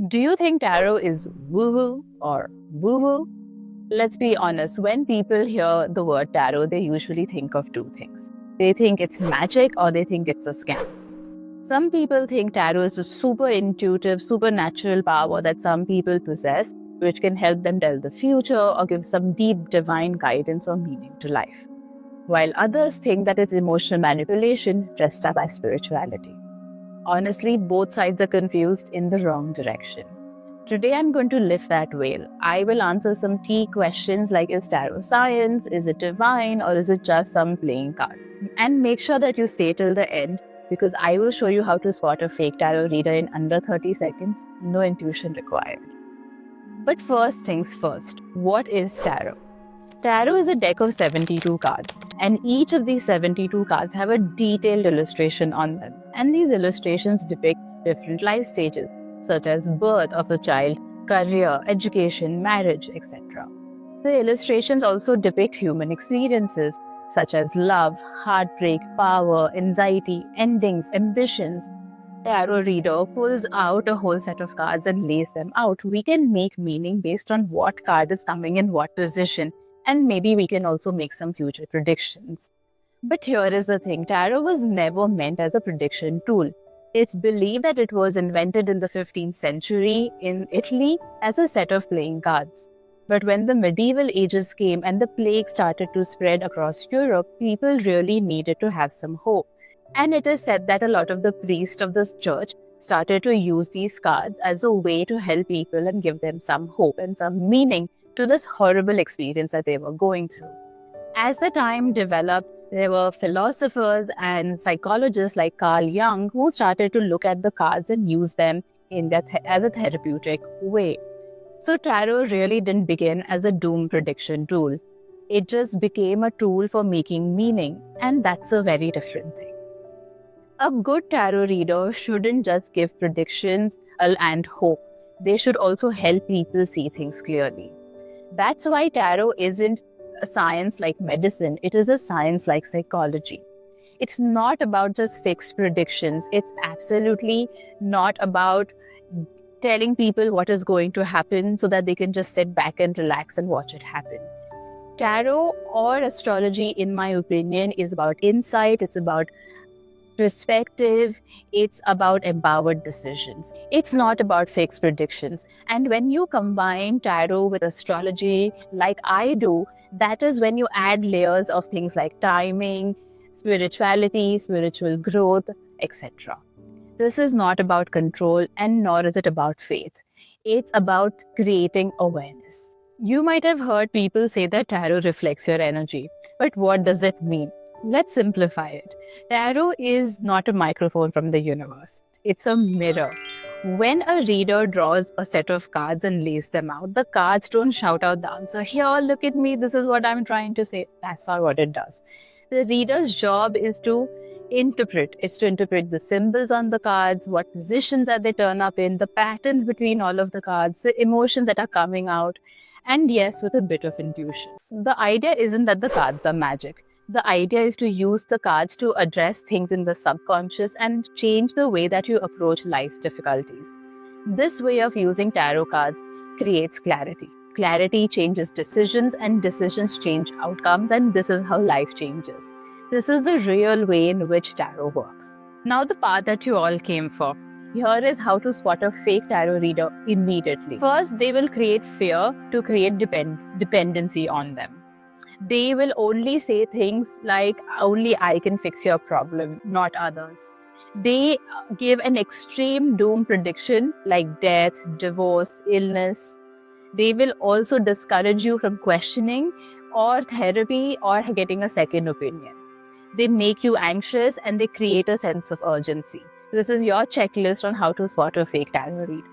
Do you think tarot is woo-woo or woo-woo? Let's be honest, when people hear the word tarot, they usually think of two things. They think it's magic or they think it's a scam. Some people think tarot is a super intuitive, supernatural power that some people possess, which can help them tell the future or give some deep divine guidance or meaning to life. While others think that it's emotional manipulation dressed up as spirituality. Honestly, both sides are confused in the wrong direction. Today, I'm going to lift that veil. I will answer some key questions like, is tarot science, is it divine, or is it just some playing cards? And make sure that you stay till the end because I will show you how to spot a fake tarot reader in under 30 seconds, no intuition required. But first things first, what is tarot? Tarot is a deck of 72 cards, and each of these 72 cards have a detailed illustration on them. And these illustrations depict different life stages, such as birth of a child, career, education, marriage, etc. The illustrations also depict human experiences, such as love, heartbreak, power, anxiety, endings, ambitions. Tarot reader pulls out a whole set of cards and lays them out. We can make meaning based on what card is coming in what position. And maybe we can also make some future predictions. But here is the thing, tarot was never meant as a prediction tool. It's believed that it was invented in the 15th century in Italy as a set of playing cards. But when the medieval ages came and the plague started to spread across Europe, people really needed to have some hope. And it is said that a lot of the priests of this church started to use these cards as a way to help people and give them some hope and some meaning to this horrible experience that they were going through. As the time developed, there were philosophers and psychologists like Carl Jung who started to look at the cards and use them as a therapeutic way. So tarot really didn't begin as a doom prediction tool. It just became a tool for making meaning, and that's a very different thing. A good tarot reader shouldn't just give predictions and hope. They should also help people see things clearly. That's why tarot isn't a science like medicine, it is a science like psychology. It's not about just fixed predictions. It's absolutely not about telling people what is going to happen so that they can just sit back and relax and watch it happen. Tarot or astrology, in my opinion, is about insight, it's about perspective, it's about empowered decisions. It's not about fixed predictions. And when you combine tarot with astrology like I do, that is when you add layers of things like timing, spirituality, spiritual growth, etc. This is not about control and nor is it about faith. It's about creating awareness. You might have heard people say that tarot reflects your energy, but what does it mean? Let's simplify it. Tarot is not a microphone from the universe. It's a mirror. When a reader draws a set of cards and lays them out, the cards don't shout out the answer. Here, look at me, this is what I'm trying to say. That's not what it does. The reader's job is to interpret. It's to interpret the symbols on the cards, what positions that they turn up in, the patterns between all of the cards, the emotions that are coming out, and yes, with a bit of intuition. The idea isn't that the cards are magic. The idea is to use the cards to address things in the subconscious and change the way that you approach life's difficulties. This way of using tarot cards creates clarity. Clarity changes decisions and decisions change outcomes, and this is how life changes. This is the real way in which tarot works. Now the part that you all came for. Here is how to spot a fake tarot reader immediately. First, they will create fear to create dependency on them. They will only say things like, only I can fix your problem, not others. They give an extreme doom prediction like death, divorce, illness. They will also discourage you from questioning or therapy or getting a second opinion. They make you anxious and they create a sense of urgency. This is your checklist on how to spot a fake tarot reader.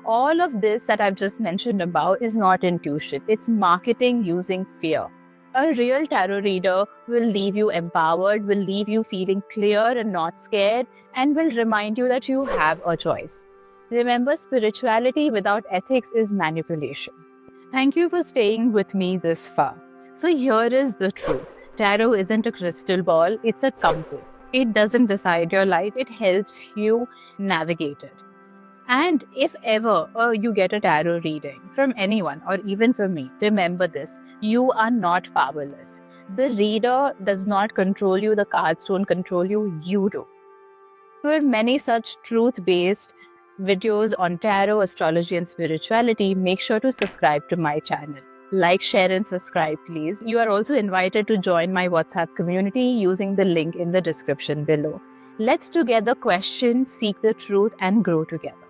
All of this that I've just mentioned above is not intuition. It's marketing using fear. A real tarot reader will leave you empowered, will leave you feeling clear and not scared, and will remind you that you have a choice. Remember, spirituality without ethics is manipulation. Thank you for staying with me this far. So here is the truth. Tarot isn't a crystal ball, it's a compass. It doesn't decide your life, it helps you navigate it. And if ever you get a tarot reading from anyone or even from me, remember this: you are not powerless. The reader does not control you, the cards don't control you, you do. For many such truth based videos on tarot, astrology, and spirituality, make sure to subscribe to my channel. Like, share, and subscribe, please. You are also invited to join my WhatsApp community using the link in the description below. Let's together question, seek the truth, and grow together.